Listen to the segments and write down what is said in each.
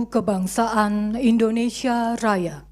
Kebangsaan Indonesia Raya.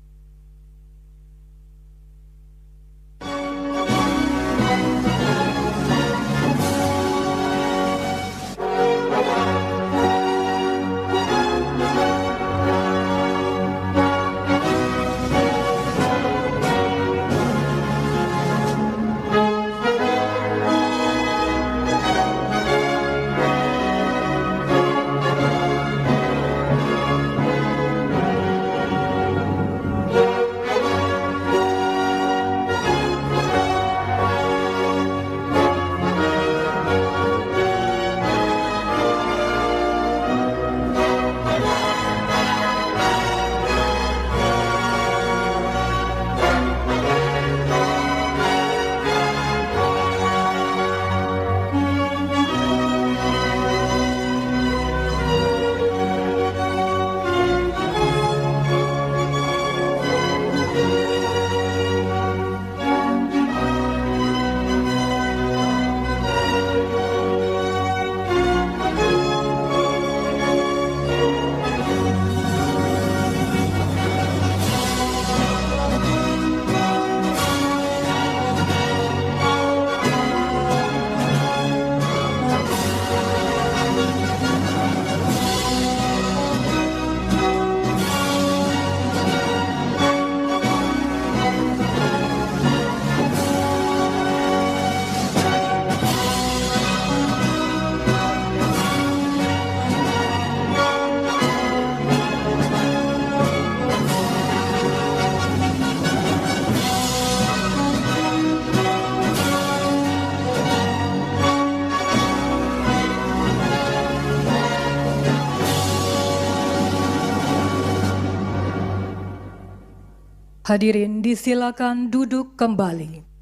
Hadirin disilakan duduk kembali.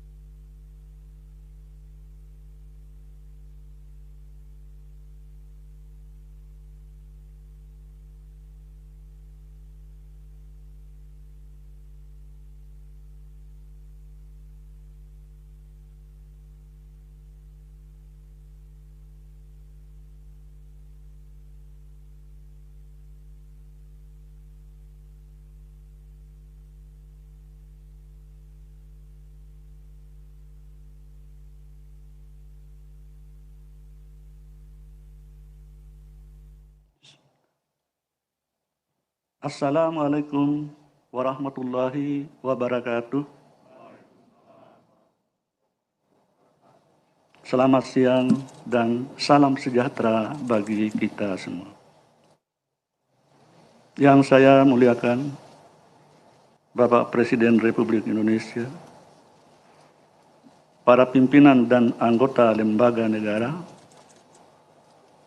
Assalamualaikum warahmatullahi wabarakatuh. Selamat siang dan salam sejahtera bagi kita semua. Yang saya muliakan, Bapak Presiden Republik Indonesia, para pimpinan dan anggota lembaga negara,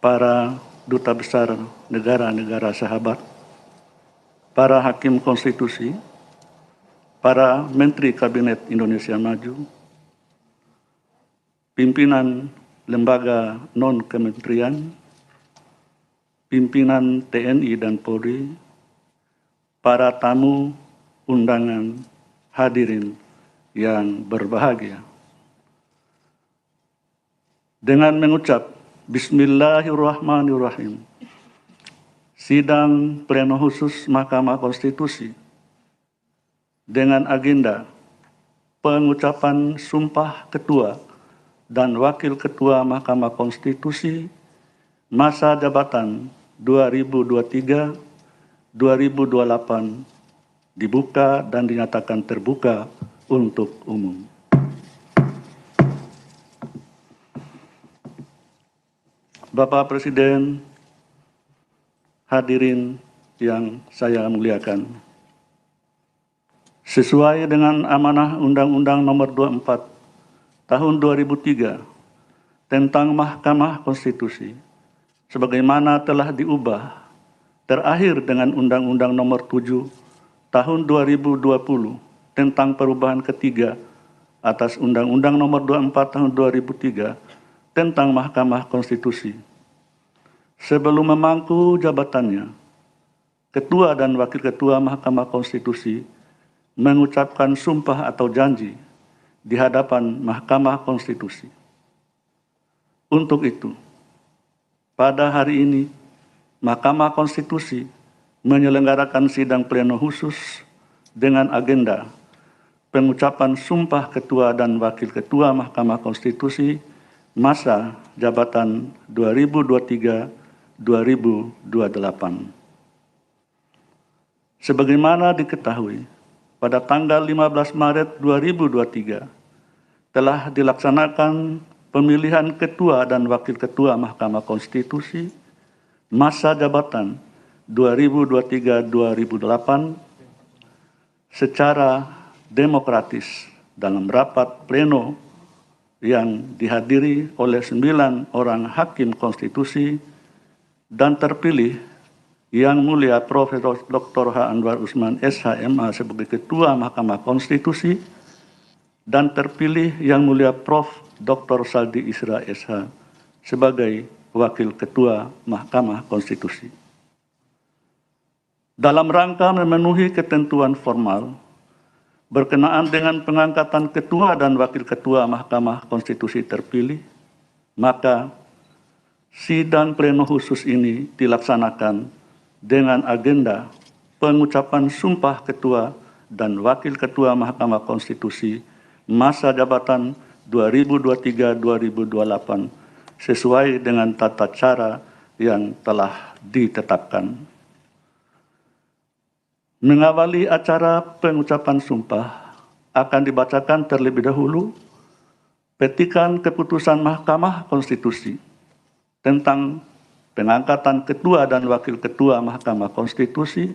para duta besar negara-negara sahabat, para hakim konstitusi, para menteri kabinet Indonesia Maju, pimpinan lembaga non-kementerian, pimpinan TNI dan Polri, para tamu undangan, hadirin yang berbahagia. Dengan mengucap Bismillahirrahmanirrahim, sidang pleno khusus Mahkamah Konstitusi dengan agenda pengucapan sumpah Ketua dan Wakil Ketua Mahkamah Konstitusi masa jabatan 2023-2028 dibuka dan dinyatakan terbuka untuk umum. Bapak Presiden, hadirin yang saya muliakan, sesuai dengan amanah Undang-Undang Nomor 24 Tahun 2003 tentang Mahkamah Konstitusi, sebagaimana telah diubah terakhir dengan Undang-Undang Nomor 7 Tahun 2020 tentang perubahan ketiga atas Undang-Undang Nomor 24 Tahun 2003 tentang Mahkamah Konstitusi. Sebelum memangku jabatannya, Ketua dan Wakil Ketua Mahkamah Konstitusi mengucapkan sumpah atau janji di hadapan Mahkamah Konstitusi. Untuk itu, pada hari ini, Mahkamah Konstitusi menyelenggarakan sidang pleno khusus dengan agenda pengucapan sumpah Ketua dan Wakil Ketua Mahkamah Konstitusi masa jabatan 2023-2028. Sebagaimana diketahui, pada tanggal 15 Maret 2023 telah dilaksanakan pemilihan Ketua dan Wakil Ketua Mahkamah Konstitusi masa jabatan 2023-2028 secara demokratis dalam rapat pleno yang dihadiri oleh 9 orang hakim konstitusi dan terpilih Yang Mulia Profesor Dr. H. Anwar Usman SH.MH sebagai Ketua Mahkamah Konstitusi dan terpilih Yang Mulia Prof. Dr. Saldi Isra SH sebagai Wakil Ketua Mahkamah Konstitusi. Dalam rangka memenuhi ketentuan formal berkenaan dengan pengangkatan Ketua dan Wakil Ketua Mahkamah Konstitusi terpilih, maka sidang pleno khusus ini dilaksanakan dengan agenda pengucapan sumpah Ketua dan Wakil Ketua Mahkamah Konstitusi masa jabatan 2023-2028 sesuai dengan tata cara yang telah ditetapkan. Mengawali acara pengucapan sumpah akan dibacakan terlebih dahulu petikan keputusan Mahkamah Konstitusi tentang pengangkatan Ketua dan Wakil Ketua Mahkamah Konstitusi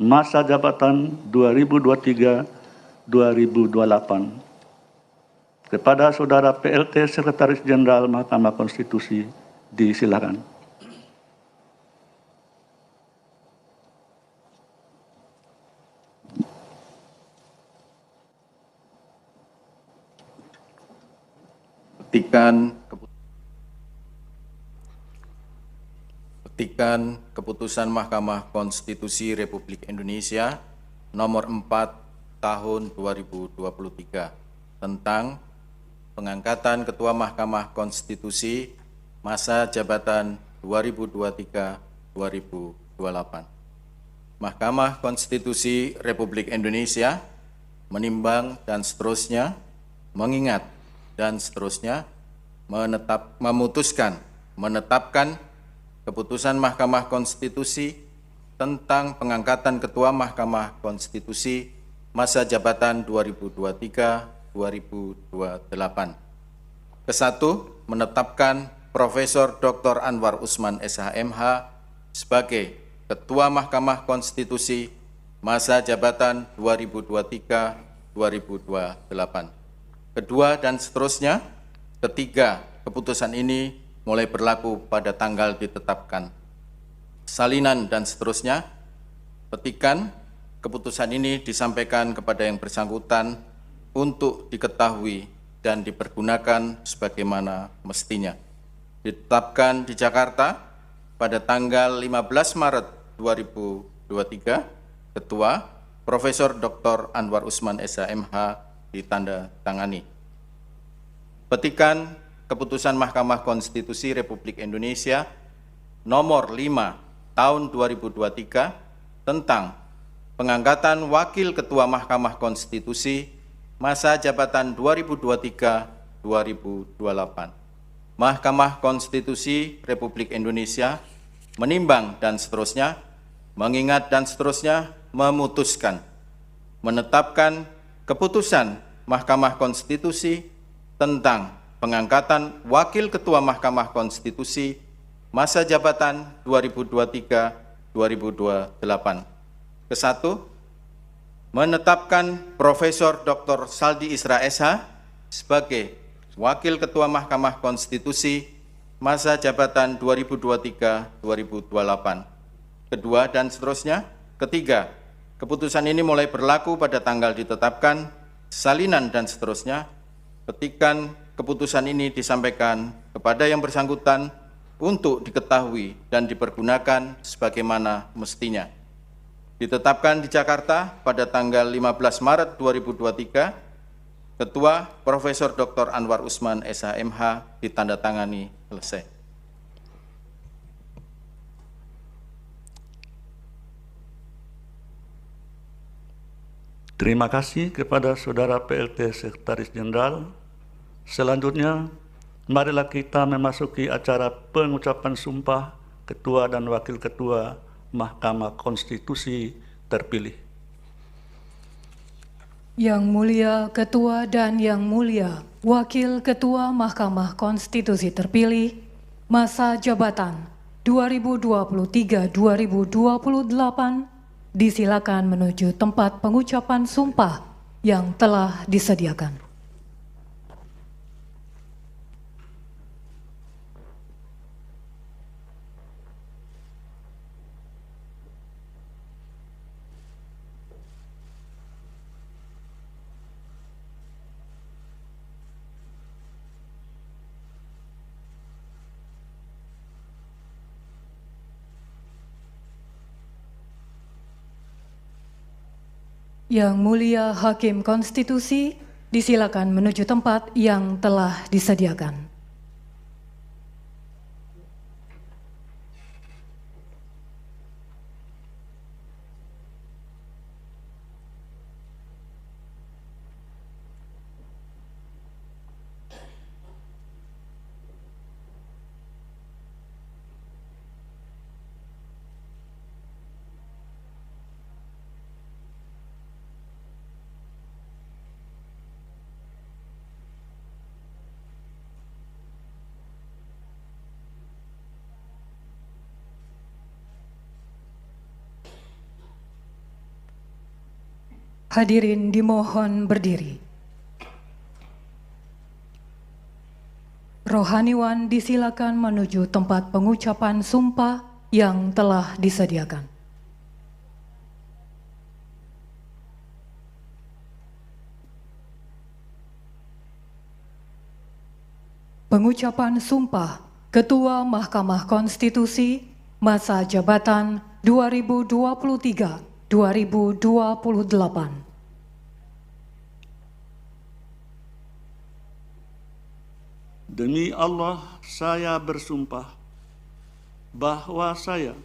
masa jabatan 2023-2028. Kepada Saudara PLT Sekretaris Jenderal Mahkamah Konstitusi, disilakan. Petikan Keputusan Mahkamah Konstitusi Republik Indonesia nomor 4 tahun 2023 tentang pengangkatan Ketua Mahkamah Konstitusi masa jabatan 2023-2028. Mahkamah Konstitusi Republik Indonesia menimbang dan seterusnya, mengingat dan seterusnya, menetapkan keputusan Mahkamah Konstitusi tentang pengangkatan Ketua Mahkamah Konstitusi masa jabatan 2023-2028. Kesatu, menetapkan Profesor Dr. Anwar Usman SH.MH sebagai Ketua Mahkamah Konstitusi masa jabatan 2023-2028. Kedua dan seterusnya. Ketiga, keputusan ini mulai berlaku pada tanggal ditetapkan. Salinan dan seterusnya. Petikan keputusan ini disampaikan kepada yang bersangkutan untuk diketahui dan dipergunakan sebagaimana mestinya. Ditetapkan di Jakarta pada tanggal 15 Maret 2023, Ketua Profesor Dr. Anwar Usman SH.MH ditandatangani. Petikan Keputusan Mahkamah Konstitusi Republik Indonesia nomor 5 tahun 2023 tentang pengangkatan Wakil Ketua Mahkamah Konstitusi masa jabatan 2023-2028. Mahkamah Konstitusi Republik Indonesia menimbang dan seterusnya, mengingat dan seterusnya, memutuskan, menetapkan keputusan Mahkamah Konstitusi tentang pengangkatan Wakil Ketua Mahkamah Konstitusi masa jabatan 2023-2028. Kesatu, menetapkan Profesor Dr. Saldi Isra SH sebagai Wakil Ketua Mahkamah Konstitusi masa jabatan 2023-2028. Kedua dan seterusnya. Ketiga, keputusan ini mulai berlaku pada tanggal ditetapkan. Salinan dan seterusnya. Petikan keputusan ini disampaikan kepada yang bersangkutan untuk diketahui dan dipergunakan sebagaimana mestinya. Ditetapkan di Jakarta pada tanggal 15 Maret 2023, Ketua Profesor Dr. Anwar Usman SH.MH ditandatangani selesai. Terima kasih kepada Saudara PLT Sekretaris Jenderal. Selanjutnya, marilah kita memasuki acara pengucapan sumpah Ketua dan Wakil Ketua Mahkamah Konstitusi terpilih. Yang Mulia Ketua dan Yang Mulia Wakil Ketua Mahkamah Konstitusi terpilih, masa jabatan 2023-2028, disilakan menuju tempat pengucapan sumpah yang telah disediakan. Yang Mulia Hakim Konstitusi, disilakan menuju tempat yang telah disediakan. Hadirin dimohon berdiri. Rohaniwan disilakan menuju tempat pengucapan sumpah yang telah disediakan. Pengucapan sumpah Ketua Mahkamah Konstitusi masa jabatan 2023-2028. Demi Allah, saya bersumpah bahwa saya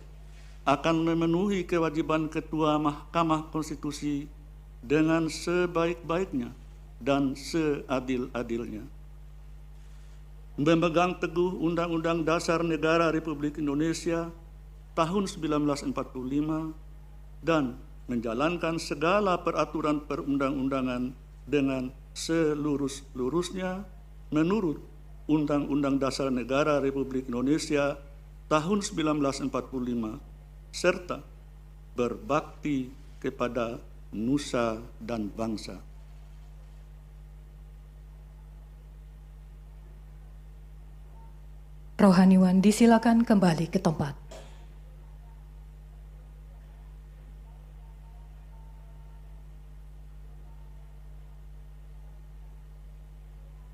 akan memenuhi kewajiban Ketua Mahkamah Konstitusi dengan sebaik-baiknya dan seadil-adilnya. Memegang teguh Undang-Undang Dasar Negara Republik Indonesia tahun 1945 dan menjalankan segala peraturan perundang-undangan dengan selurus-lurusnya menurut Undang-Undang Dasar Negara Republik Indonesia tahun 1945 serta berbakti kepada nusa dan bangsa. Rohaniwan disilakan kembali ke tempat.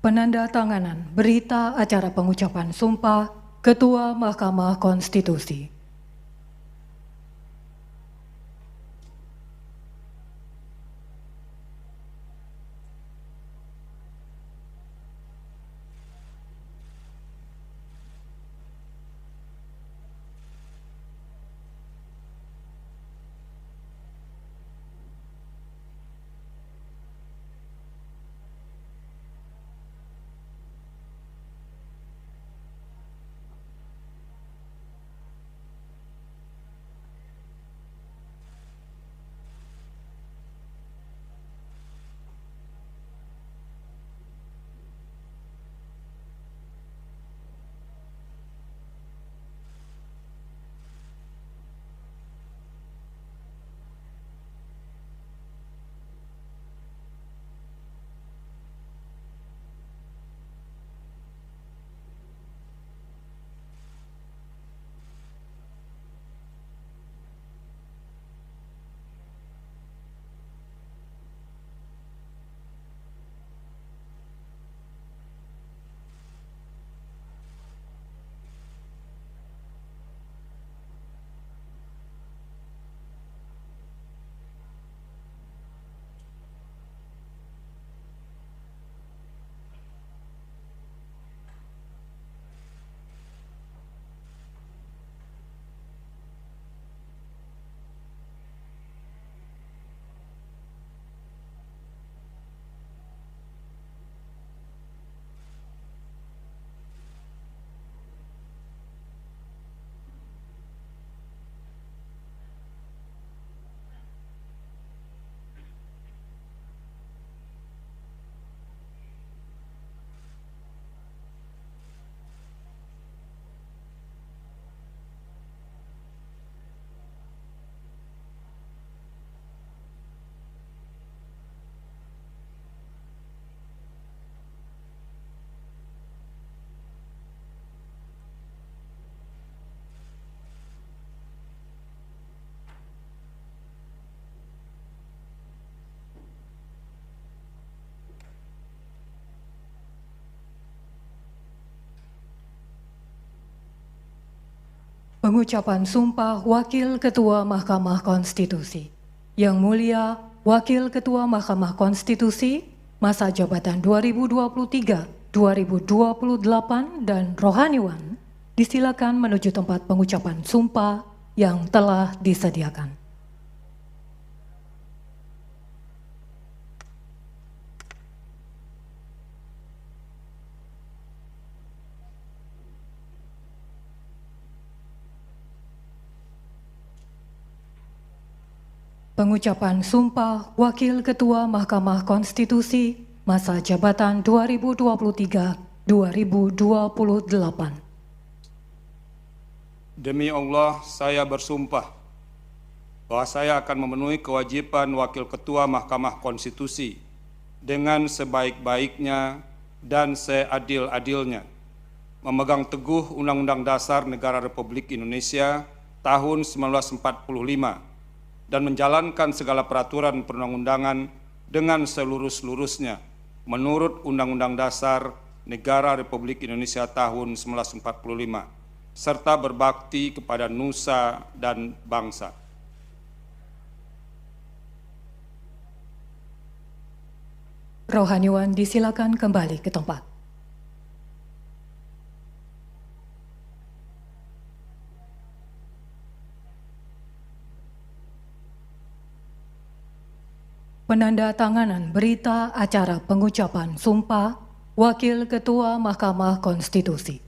Penandatanganan berita acara pengucapan sumpah Ketua Mahkamah Konstitusi. Pengucapan sumpah Wakil Ketua Mahkamah Konstitusi. Yang Mulia Wakil Ketua Mahkamah Konstitusi, masa jabatan 2023-2028 dan rohaniwan, disilakan menuju tempat pengucapan sumpah yang telah disediakan. Pengucapan sumpah Wakil Ketua Mahkamah Konstitusi, masa jabatan 2023-2028. Demi Allah, saya bersumpah bahwa saya akan memenuhi kewajiban Wakil Ketua Mahkamah Konstitusi dengan sebaik-baiknya dan seadil-adilnya, memegang teguh Undang-Undang Dasar Negara Republik Indonesia tahun 1945, dan menjalankan segala peraturan perundang-undangan dengan seluruh-seluruhnya menurut Undang-Undang Dasar Negara Republik Indonesia tahun 1945, serta berbakti kepada nusa dan bangsa. Rohaniwan disilakan kembali ke tempat. Penandatanganan berita acara pengucapan sumpah Wakil Ketua Mahkamah Konstitusi.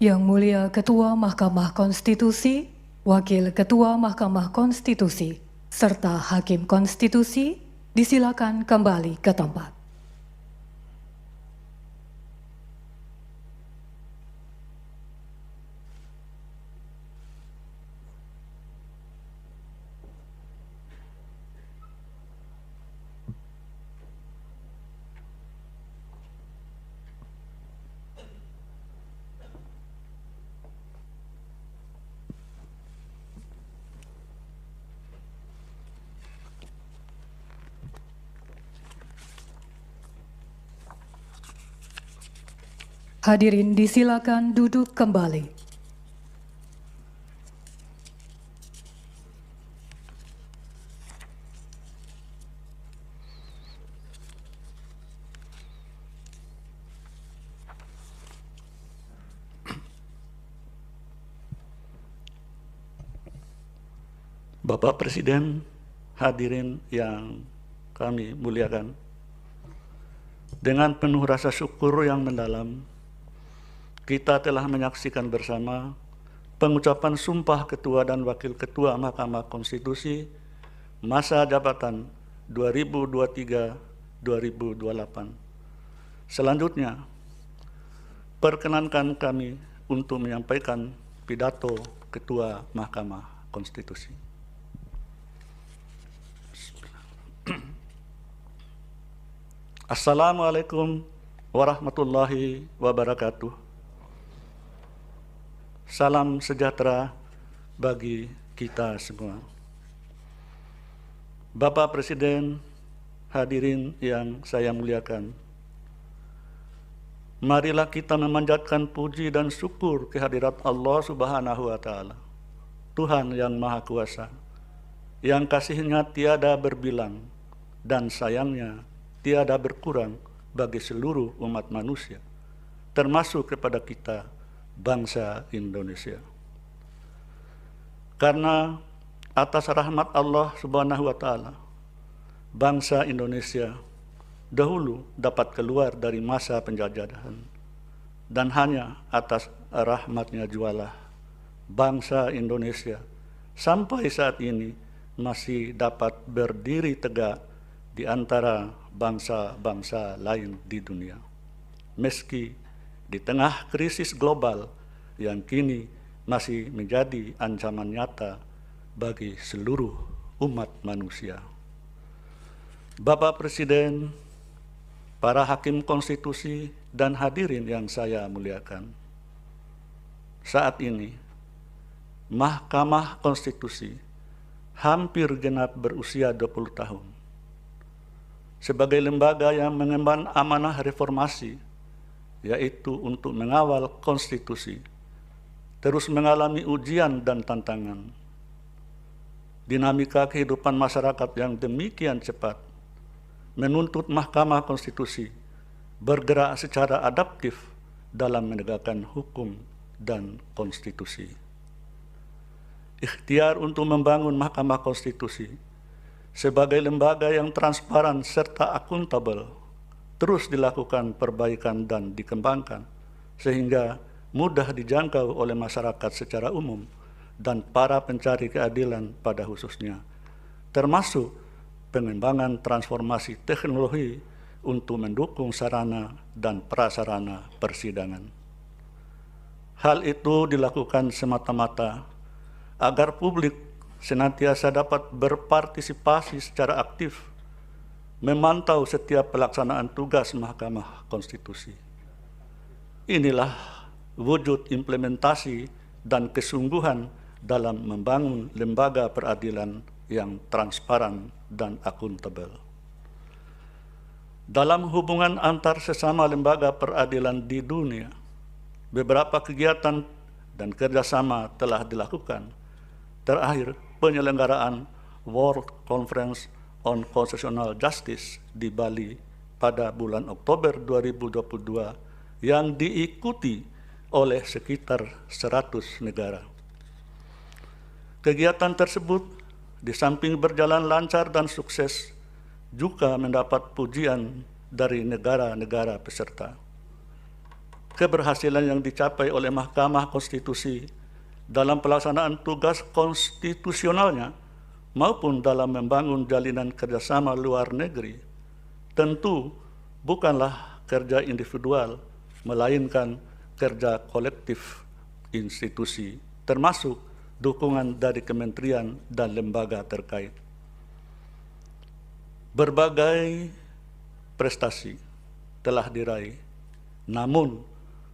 Yang Mulia Ketua Mahkamah Konstitusi, Wakil Ketua Mahkamah Konstitusi, serta Hakim Konstitusi disilakan kembali ke tempat. Hadirin disilakan duduk kembali. Bapak Presiden, hadirin yang kami muliakan, dengan penuh rasa syukur yang mendalam, kita telah menyaksikan bersama pengucapan sumpah Ketua dan Wakil Ketua Mahkamah Konstitusi masa jabatan 2023-2028. Selanjutnya, perkenankan kami untuk menyampaikan pidato Ketua Mahkamah Konstitusi. Assalamualaikum warahmatullahi wabarakatuh. Salam sejahtera bagi kita semua. Bapak Presiden, hadirin yang saya muliakan, marilah kita memanjatkan puji dan syukur kehadirat Allah Subhanahu wa Ta'ala, Tuhan yang Maha Kuasa, yang kasih-Nya tiada berbilang dan sayangnya tiada berkurang bagi seluruh umat manusia, termasuk kepada kita, bangsa Indonesia. Karena atas rahmat Allah Subhanahu wa Ta'ala, bangsa Indonesia dahulu dapat keluar dari masa penjajahan, dan hanya atas rahmat-Nya jualah bangsa Indonesia sampai saat ini masih dapat berdiri tegak di antara bangsa-bangsa lain di dunia, meski di tengah krisis global yang kini masih menjadi ancaman nyata bagi seluruh umat manusia. Bapak Presiden, para hakim konstitusi, dan hadirin yang saya muliakan, saat ini Mahkamah Konstitusi hampir genap berusia 20 tahun. Sebagai lembaga yang mengemban amanah reformasi, yaitu untuk mengawal konstitusi, terus mengalami ujian dan tantangan. Dinamika kehidupan masyarakat yang demikian cepat menuntut Mahkamah Konstitusi bergerak secara adaptif dalam menegakkan hukum dan konstitusi. Ikhtiar untuk membangun Mahkamah Konstitusi sebagai lembaga yang transparan serta akuntabel terus dilakukan perbaikan dan dikembangkan sehingga mudah dijangkau oleh masyarakat secara umum dan para pencari keadilan pada khususnya, termasuk pengembangan transformasi teknologi untuk mendukung sarana dan prasarana persidangan. Hal itu dilakukan semata-mata agar publik senantiasa dapat berpartisipasi secara aktif memantau setiap pelaksanaan tugas Mahkamah Konstitusi. Inilah wujud implementasi dan kesungguhan dalam membangun lembaga peradilan yang transparan dan akuntabel. Dalam hubungan antar sesama lembaga peradilan di dunia, beberapa kegiatan dan kerjasama telah dilakukan. Terakhir, penyelenggaraan World Conference on Constitutional Justice di Bali pada bulan Oktober 2022 yang diikuti oleh sekitar 100 negara. Kegiatan tersebut di samping berjalan lancar dan sukses juga mendapat pujian dari negara-negara peserta. Keberhasilan yang dicapai oleh Mahkamah Konstitusi dalam pelaksanaan tugas konstitusionalnya maupun dalam membangun jalinan kerjasama luar negeri, tentu bukanlah kerja individual, melainkan kerja kolektif institusi, termasuk dukungan dari kementerian dan lembaga terkait. Berbagai prestasi telah diraih, namun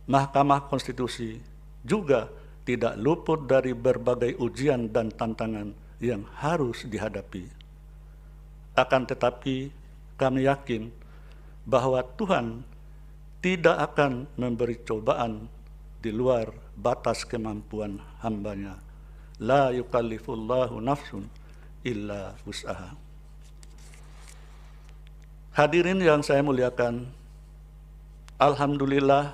Mahkamah Konstitusi juga tidak luput dari berbagai ujian dan tantangan yang harus dihadapi. Akan tetapi, kami yakin bahwa Tuhan tidak akan memberi cobaan di luar batas kemampuan hamba-Nya. La yukallifullahu nafsun illa wus'aha. Hadirin yang saya muliakan, alhamdulillah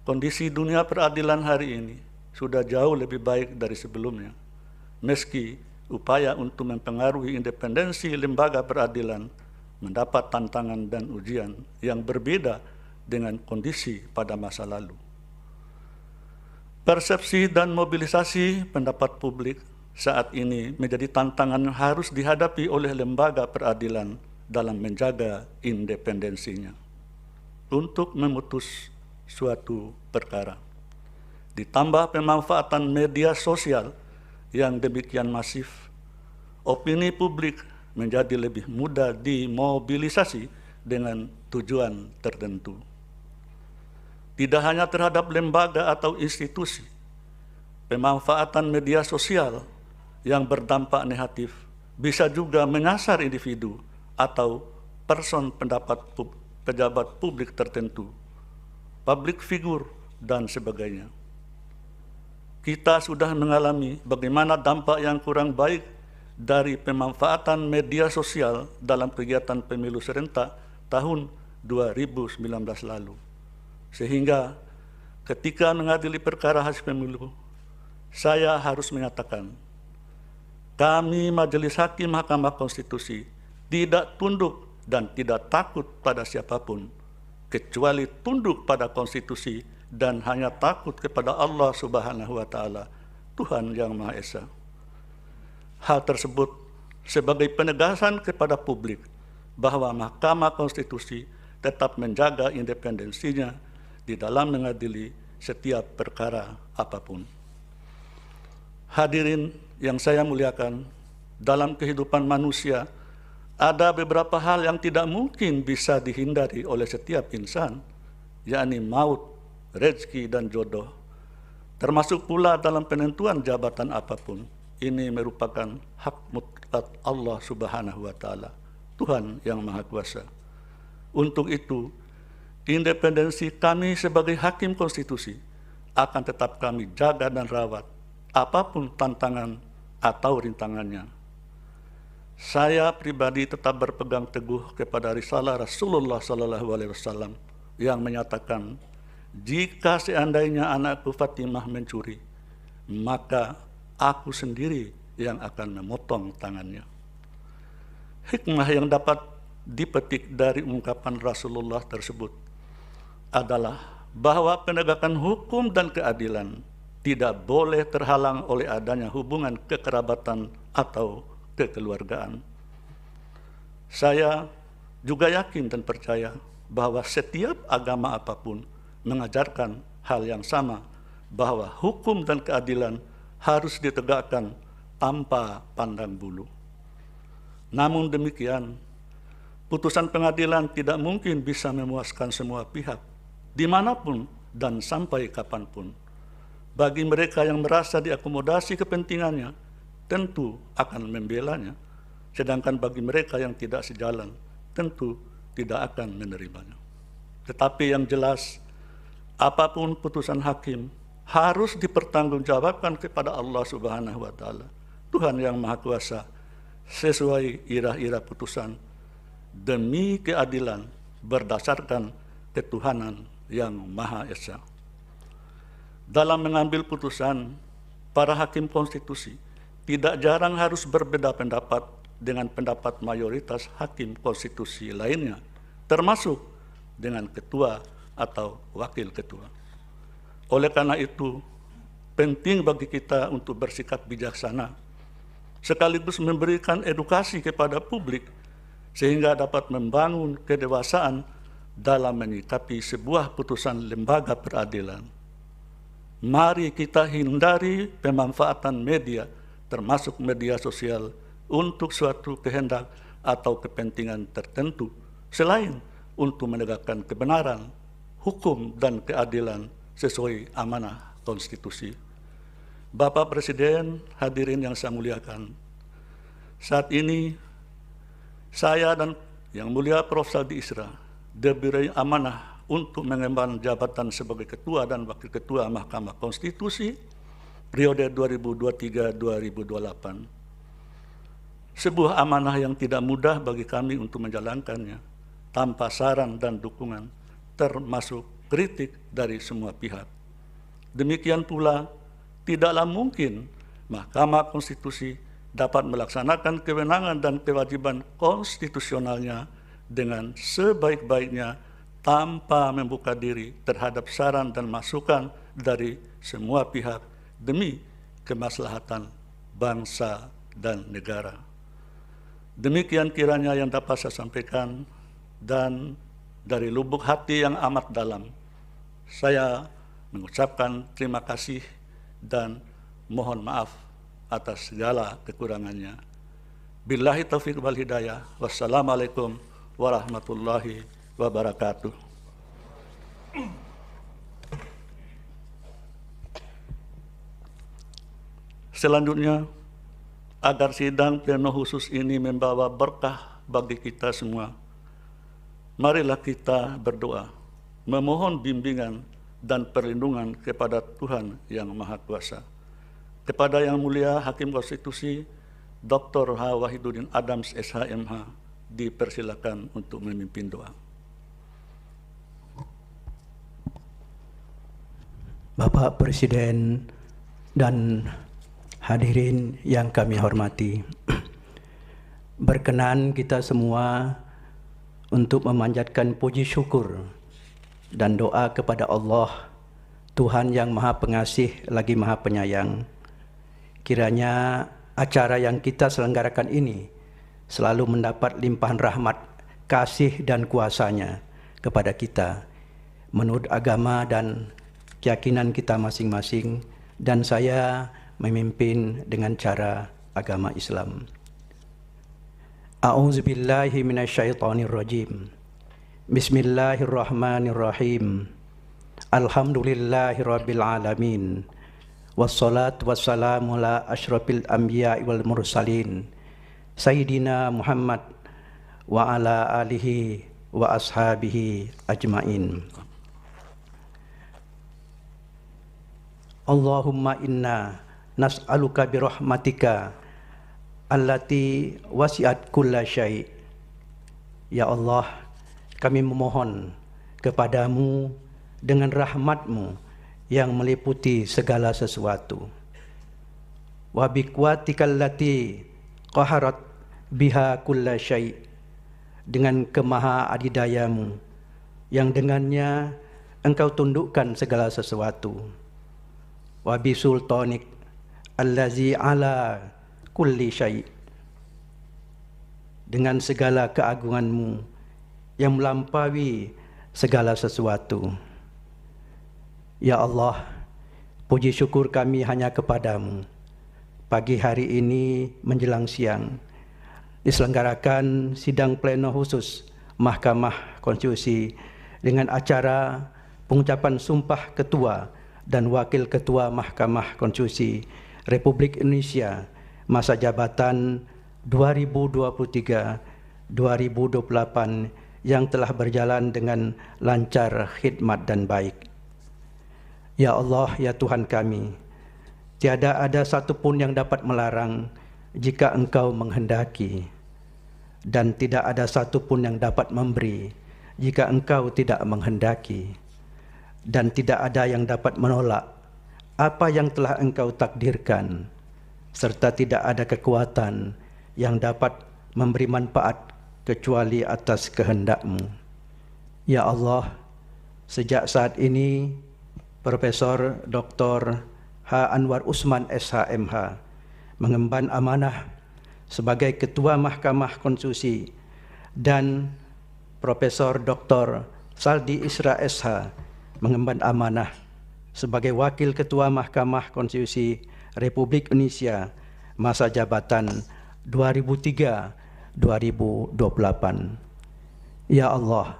kondisi dunia peradilan hari ini sudah jauh lebih baik dari sebelumnya, meski upaya untuk mempengaruhi independensi lembaga peradilan mendapat tantangan dan ujian yang berbeda dengan kondisi pada masa lalu. Persepsi dan mobilisasi pendapat publik saat ini menjadi tantangan yang harus dihadapi oleh lembaga peradilan dalam menjaga independensinya untuk memutus suatu perkara. Ditambah pemanfaatan media sosial yang demikian masif, opini publik menjadi lebih mudah dimobilisasi dengan tujuan tertentu. Tidak hanya terhadap lembaga atau institusi, pemanfaatan media sosial yang berdampak negatif bisa juga menyasar individu atau person pejabat publik tertentu, public figure, dan sebagainya. Kita sudah mengalami bagaimana dampak yang kurang baik dari pemanfaatan media sosial dalam kegiatan pemilu serentak tahun 2019 lalu. Sehingga ketika mengadili perkara hasil pemilu, saya harus menyatakan, kami Majelis Hakim Mahkamah Konstitusi tidak tunduk dan tidak takut pada siapapun, kecuali tunduk pada konstitusi dan hanya takut kepada Allah Subhanahu wa Ta'ala, Tuhan yang Maha Esa. Hal tersebut sebagai penegasan kepada publik bahwa Mahkamah Konstitusi tetap menjaga independensinya di dalam mengadili setiap perkara apapun. Hadirin yang saya muliakan, dalam kehidupan manusia ada beberapa hal yang tidak mungkin bisa dihindari oleh setiap insan, yakni maut, rezeki, dan jodoh, termasuk pula dalam penentuan jabatan apapun. Ini merupakan hak mutlak Allah Subhanahu wa Ta'ala, Tuhan yang Maha Kuasa. Untuk itu, independensi kami sebagai hakim konstitusi akan tetap kami jaga dan rawat, apapun tantangan atau rintangannya. Saya pribadi tetap berpegang teguh kepada risalah Rasulullah SAW yang menyatakan, jika seandainya anakku Fatimah mencuri, maka aku sendiri yang akan memotong tangannya. Hikmah yang dapat dipetik dari ungkapan Rasulullah tersebut adalah bahwa penegakan hukum dan keadilan tidak boleh terhalang oleh adanya hubungan kekerabatan atau kekeluargaan. Saya juga yakin dan percaya bahwa setiap agama apapun mengajarkan hal yang sama, bahwa hukum dan keadilan harus ditegakkan tanpa pandang bulu. Namun demikian, putusan pengadilan tidak mungkin bisa memuaskan semua pihak, dimanapun dan sampai kapanpun. Bagi mereka yang merasa diakomodasi kepentingannya, tentu akan membelanya, sedangkan bagi mereka yang tidak sejalan, tentu tidak akan menerimanya. Tetapi yang jelas, apapun putusan hakim harus dipertanggungjawabkan kepada Allah Subhanahu wa Ta'ala, Tuhan yang Maha Kuasa, sesuai irah-irah putusan demi keadilan berdasarkan ketuhanan yang Maha Esa. Dalam mengambil putusan, para hakim konstitusi tidak jarang harus berbeda pendapat dengan pendapat mayoritas hakim konstitusi lainnya, termasuk dengan ketua atau wakil ketua. Oleh karena itu, penting bagi kita untuk bersikap bijaksana, sekaligus memberikan edukasi kepada publik, sehingga dapat membangun kedewasaan dalam menyikapi sebuah putusan lembaga peradilan. Mari kita hindari pemanfaatan media, termasuk media sosial, untuk suatu kehendak atau kepentingan tertentu, selain untuk menegakkan kebenaran, hukum, dan keadilan sesuai amanah konstitusi. Bapak Presiden, hadirin yang saya muliakan, saat ini saya dan Yang Mulia Prof. Saldi Isra diberi amanah untuk mengemban jabatan sebagai Ketua dan Wakil Ketua Mahkamah Konstitusi periode 2023-2028. Sebuah amanah yang tidak mudah bagi kami untuk menjalankannya tanpa saran dan dukungan, termasuk kritik dari semua pihak. Demikian pula, tidaklah mungkin Mahkamah Konstitusi dapat melaksanakan kewenangan dan kewajiban konstitusionalnya dengan sebaik-baiknya tanpa membuka diri terhadap saran dan masukan dari semua pihak demi kemaslahatan bangsa dan negara. Demikian kiranya yang dapat saya sampaikan, dan dari lubuk hati yang amat dalam, saya mengucapkan terima kasih dan mohon maaf atas segala kekurangannya. Billahi taufiq wal hidayah. Wassalamualaikum warahmatullahi wabarakatuh. Selanjutnya, agar sidang pleno khusus ini membawa berkah bagi kita semua, marilah kita berdoa, memohon bimbingan dan perlindungan kepada Tuhan Yang Maha Kuasa. Kepada Yang Mulia Hakim Konstitusi Dr. H. Wahiduddin Adams SH.MH, dipersilakan untuk memimpin doa. Bapak Presiden dan hadirin yang kami hormati, berkenan kita semua untuk memanjatkan puji syukur dan doa kepada Allah, Tuhan yang Maha Pengasih lagi Maha Penyayang. Kiranya acara yang kita selenggarakan ini selalu mendapat limpahan rahmat, kasih dan kuasa-Nya kepada kita menurut agama dan keyakinan kita masing-masing, dan saya memimpin dengan cara agama Islam. A'udzubillahi minasyaitonirrajim. Bismillahirrahmanirrahim. Alhamdulillahirabbil alamin. Wassalatu wassalamu ala asyrafil anbiya'i wal mursalin. Sayyidina Muhammad wa ala alihi wa ashabihi ajmain. Allahumma inna nas'aluka birahmatika allati wasi'at kulla syai'. Ya Allah, kami memohon kepadamu dengan rahmat-Mu yang meliputi segala sesuatu. Wa biquwatikal lati qaharat biha kulla syai', dengan kemaha adidaya-Mu yang dengannya Engkau tundukkan segala sesuatu. Wa bisultanik allazi ala kulli syai', dengan segala keagungan-Mu yang melampaui segala sesuatu. Ya Allah, puji syukur kami hanya kepadamu. Pagi hari ini menjelang siang diselenggarakan sidang pleno khusus Mahkamah Konstitusi dengan acara pengucapan sumpah Ketua dan Wakil Ketua Mahkamah Konstitusi Republik Indonesia masa jabatan 2023-2028 yang telah berjalan dengan lancar, khidmat dan baik. Ya Allah, ya Tuhan kami, tiada ada satupun yang dapat melarang jika Engkau menghendaki, dan tidak ada satupun yang dapat memberi jika Engkau tidak menghendaki, dan tidak ada yang dapat menolak apa yang telah Engkau takdirkan, serta tidak ada kekuatan yang dapat memberi manfaat kecuali atas kehendak-Mu. Ya Allah, sejak saat ini Profesor Dr. H. Anwar Usman SH.MH mengemban amanah sebagai Ketua Mahkamah Konstitusi, dan Profesor Dr. Saldi Isra SH mengemban amanah sebagai Wakil Ketua Mahkamah Konstitusi Republik Indonesia masa jabatan 2003-2028. Ya Allah,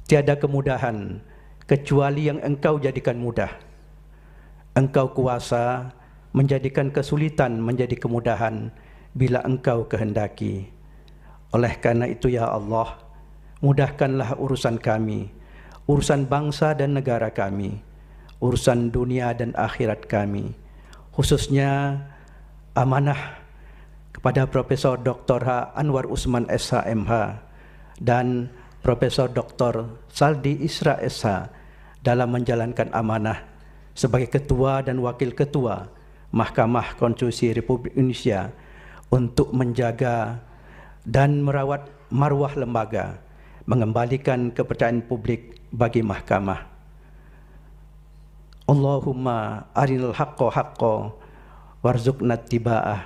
tiada kemudahan kecuali yang Engkau jadikan mudah. Engkau kuasa menjadikan kesulitan menjadi kemudahan bila Engkau kehendaki. Oleh karena itu ya Allah, mudahkanlah urusan kami, urusan bangsa dan negara kami, urusan dunia dan akhirat kami, khususnya amanah kepada Profesor Dr. H. Anwar Usman SH.MH dan Profesor Dr. Saldi Isra SH dalam menjalankan amanah sebagai Ketua dan Wakil Ketua Mahkamah Konstitusi Republik Indonesia untuk menjaga dan merawat marwah lembaga, mengembalikan kepercayaan publik bagi mahkamah. Allahumma arinal haqqo haqqo warzuqna tiba'ah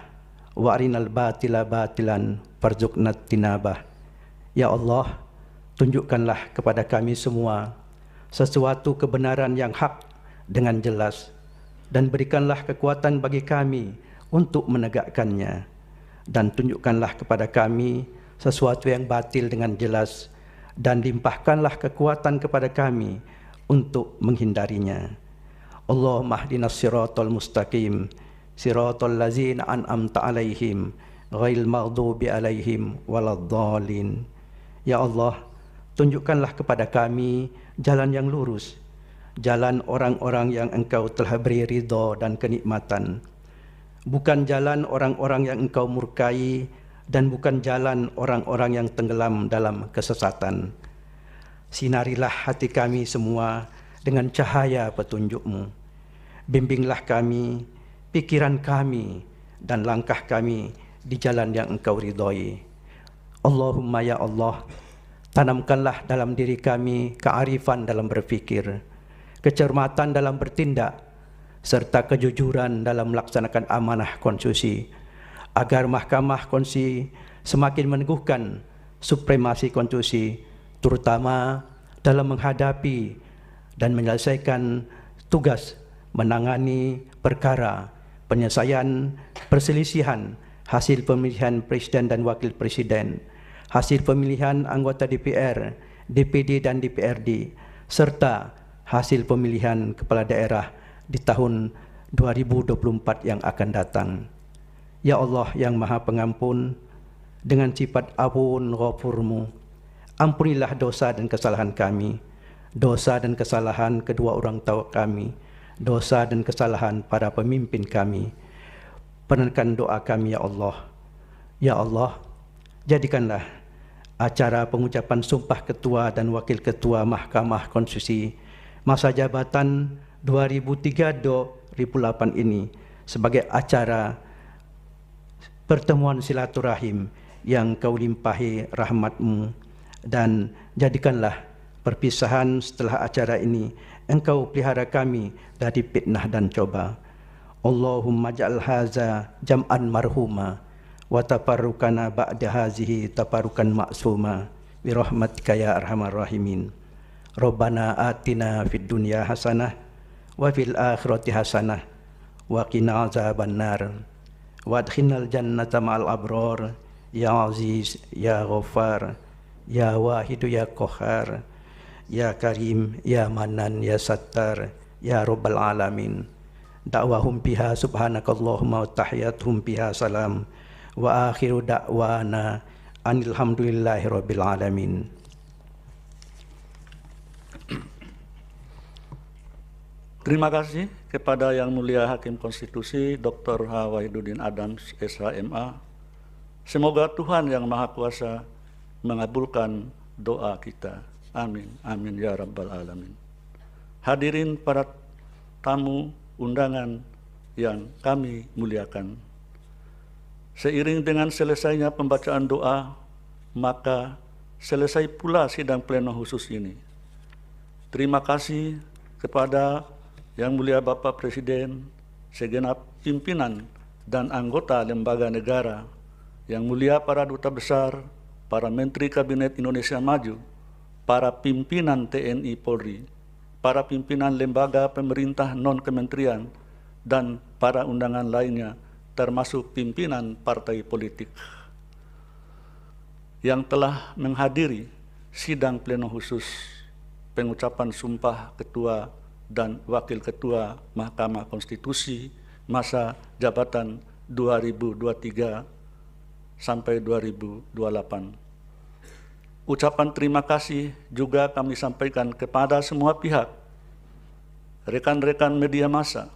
wa arinal batila batilan warzuqna tinabah. Ya Allah, tunjukkanlah kepada kami semua sesuatu kebenaran yang hak dengan jelas, dan berikanlah kekuatan bagi kami untuk menegakkannya, dan tunjukkanlah kepada kami sesuatu yang batil dengan jelas, dan limpahkanlah kekuatan kepada kami untuk menghindarinya. Allahumma ihdinas siratal mustaqim, siratal ladzina an'amta alaihim, ghairil maghdubi alaihim waladdallin. Ya Allah, tunjukkanlah kepada kami jalan yang lurus, jalan orang-orang yang Engkau telah beri ridha dan kenikmatan, bukan jalan orang-orang yang Engkau murkai, dan bukan jalan orang-orang yang tenggelam dalam kesesatan. Sinarilah hati kami semua dengan cahaya petunjuk-Mu. Bimbinglah kami, pikiran kami, dan langkah kami di jalan yang Engkau ridhoi. Allahumma ya Allah, tanamkanlah dalam diri kami kearifan dalam berfikir, kecermatan dalam bertindak, serta kejujuran dalam melaksanakan amanah konstitusi, agar Mahkamah Konstitusi semakin meneguhkan supremasi konstitusi, terutama dalam menghadapi dan menyelesaikan tugas menangani perkara penyelesaian perselisihan hasil pemilihan presiden dan wakil presiden, hasil pemilihan anggota DPR, DPD dan DPRD, serta hasil pemilihan kepala daerah di tahun 2024 yang akan datang. Ya Allah yang Maha Pengampun, dengan sifat ampun ghafur-Mu, ampunilah dosa dan kesalahan kami, dosa dan kesalahan kedua orang tua kami, dosa dan kesalahan para pemimpin kami. Perkenankan doa kami ya Allah. Ya Allah, jadikanlah acara pengucapan sumpah ketua dan wakil ketua Mahkamah Konstitusi masa jabatan 2003-2008 ini sebagai acara pertemuan silaturahim yang Kau limpahi rahmat-Mu, dan jadikanlah perpisahan setelah acara ini Engkau pelihara kami dari fitnah dan coba. Allahumma ja'al haza jam'an marhuma wa tafarrukana ba'da hazihi tafarrukan maksuma bi rahmatika ya arhamar rahimin. Rabbana atina fid dunya hasanah wa fil akhirati hasanah wa qina azabannar wa adkhilnal jannata ma'al abrar ya aziz ya ghaffar ya wahidu ya qahhar ya karim ya manan ya sattar ya rabbal alamin. Da'wahum biha subhanakallahumma wa tahiyyatuhum biha salam wa akhiru da'wana anilhamdulillahi rabbil alamin. Terima kasih kepada Yang Mulia Hakim Konstitusi Dr. H. Wahiduddin Adams, SHMA. Semoga Tuhan Yang Maha Kuasa mengabulkan doa kita. Amin, amin ya rabbal alamin. Hadirin para tamu undangan yang kami muliakan, seiring dengan selesainya pembacaan doa, maka selesai pula sidang pleno khusus ini. Terima kasih kepada Yang Mulia Bapak Presiden, segenap pimpinan dan anggota lembaga negara, Yang Mulia para duta besar, para Menteri Kabinet Indonesia Maju, para pimpinan TNI Polri, para pimpinan lembaga pemerintah non-kementerian, dan para undangan lainnya, termasuk pimpinan partai politik yang telah menghadiri sidang pleno khusus pengucapan sumpah ketua dan wakil ketua Mahkamah Konstitusi masa jabatan 2023 sampai 2028. Ucapan terima kasih juga kami sampaikan kepada semua pihak, rekan-rekan media massa,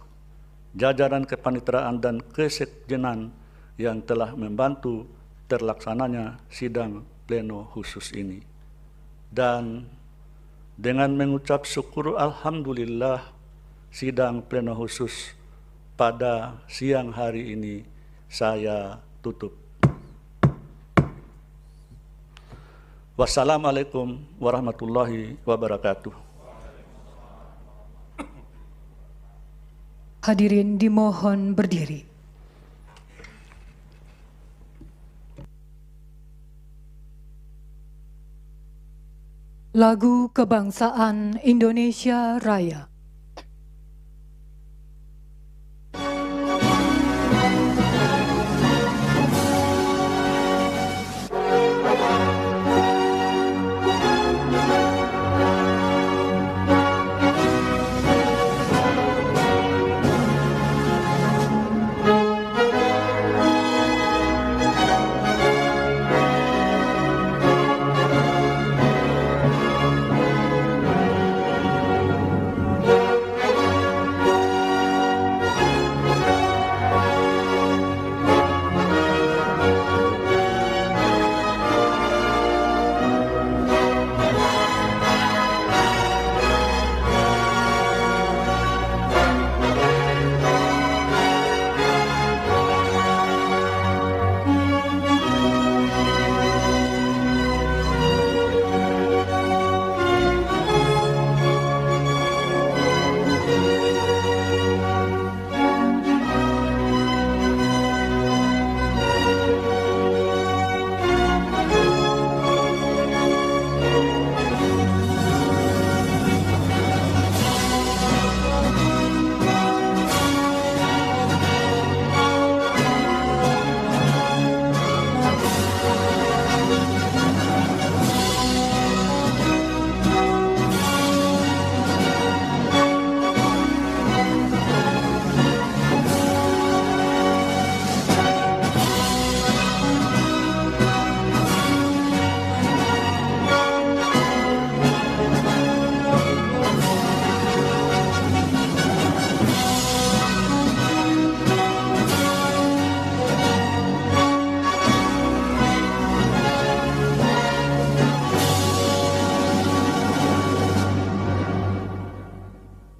jajaran kepanitraan dan kesekjenan yang telah membantu terlaksananya sidang pleno khusus ini. Dan dengan mengucap syukur alhamdulillah, sidang pleno khusus pada siang hari ini saya tutup. Wassalamualaikum warahmatullahi wabarakatuh. Hadirin dimohon berdiri. Lagu Kebangsaan Indonesia Raya.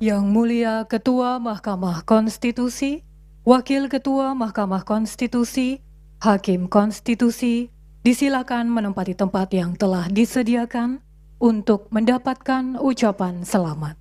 Yang Mulia Ketua Mahkamah Konstitusi, Wakil Ketua Mahkamah Konstitusi, Hakim Konstitusi, disilakan menempati tempat yang telah disediakan untuk mendapatkan ucapan selamat.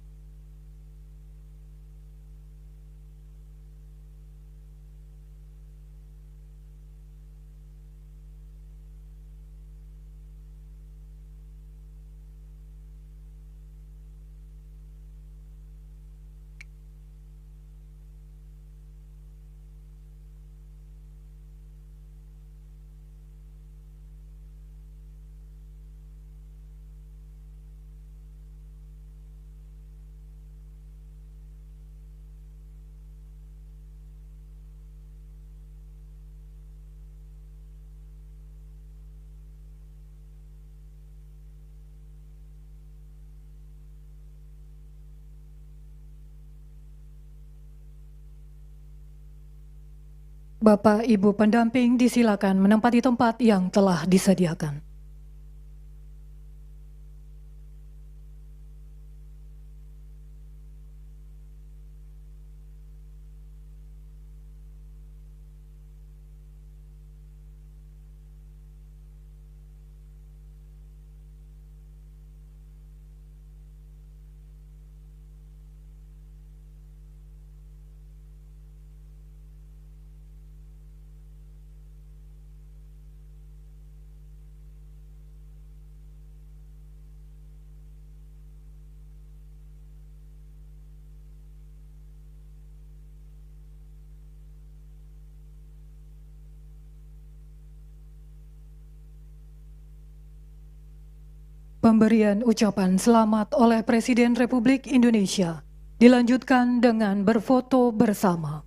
Bapak Ibu pendamping disilakan menempati tempat yang telah disediakan. Pemberian ucapan selamat oleh Presiden Republik Indonesia dilanjutkan dengan berfoto bersama.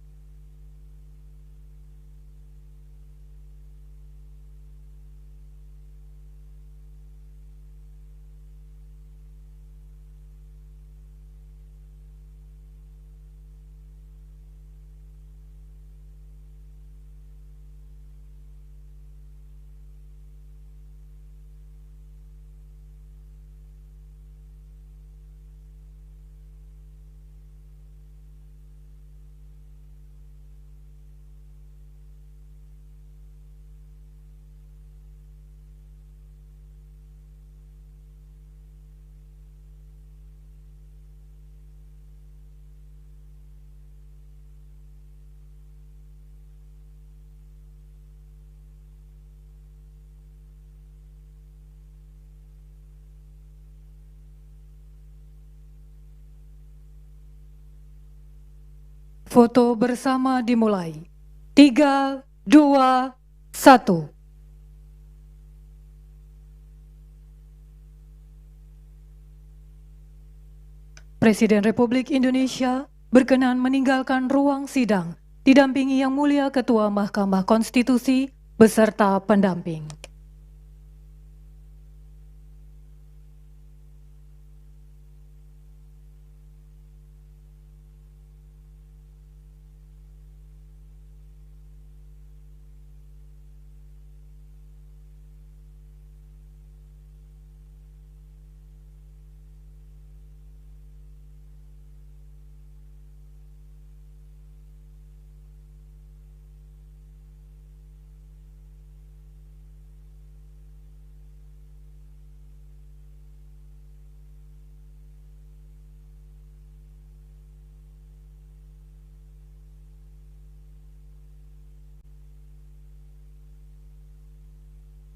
Foto bersama dimulai. 3, 2, 1. Presiden Republik Indonesia berkenan meninggalkan ruang sidang, didampingi Yang Mulia Ketua Mahkamah Konstitusi beserta pendamping.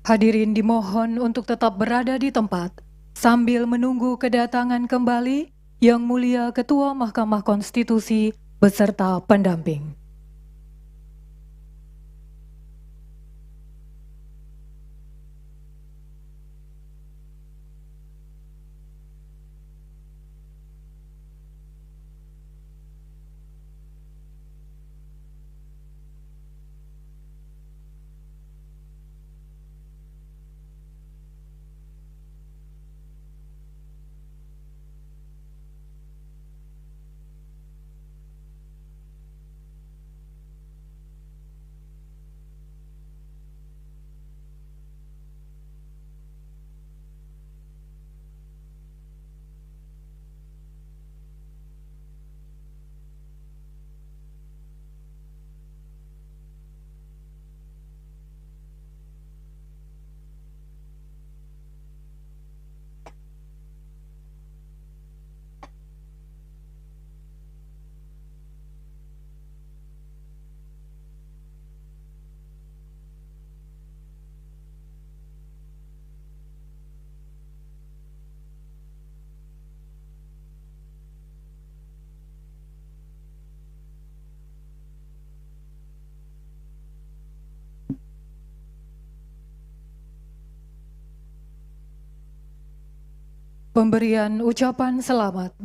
Hadirin dimohon untuk tetap berada di tempat sambil menunggu kedatangan kembali Yang Mulia Ketua Mahkamah Konstitusi beserta pendamping. Pemberian ucapan selamat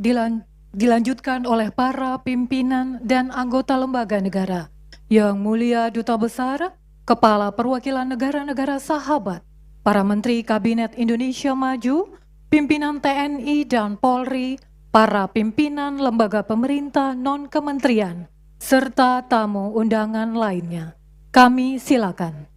dilanjutkan oleh para pimpinan dan anggota lembaga negara, Yang Mulia Duta Besar, Kepala Perwakilan Negara-Negara Sahabat, para Menteri Kabinet Indonesia Maju, pimpinan TNI dan Polri, para pimpinan lembaga pemerintah non-kementerian, serta tamu undangan lainnya. Kami silakan.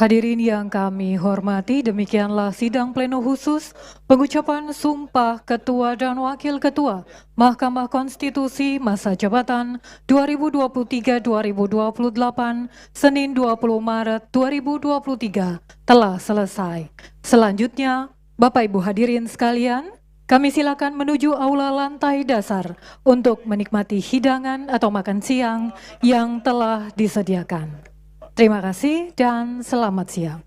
Hadirin yang kami hormati, demikianlah sidang pleno khusus pengucapan sumpah Ketua dan Wakil Ketua Mahkamah Konstitusi masa jabatan 2023-2028 Senin 20 Maret 2023 telah selesai. Selanjutnya, Bapak Ibu hadirin sekalian, kami silakan menuju aula lantai dasar untuk menikmati hidangan atau makan siang yang telah disediakan. Terima kasih dan selamat siang.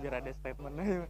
biar ada statementnya.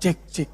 Cek, cek.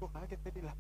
Aku kaget tadi lah.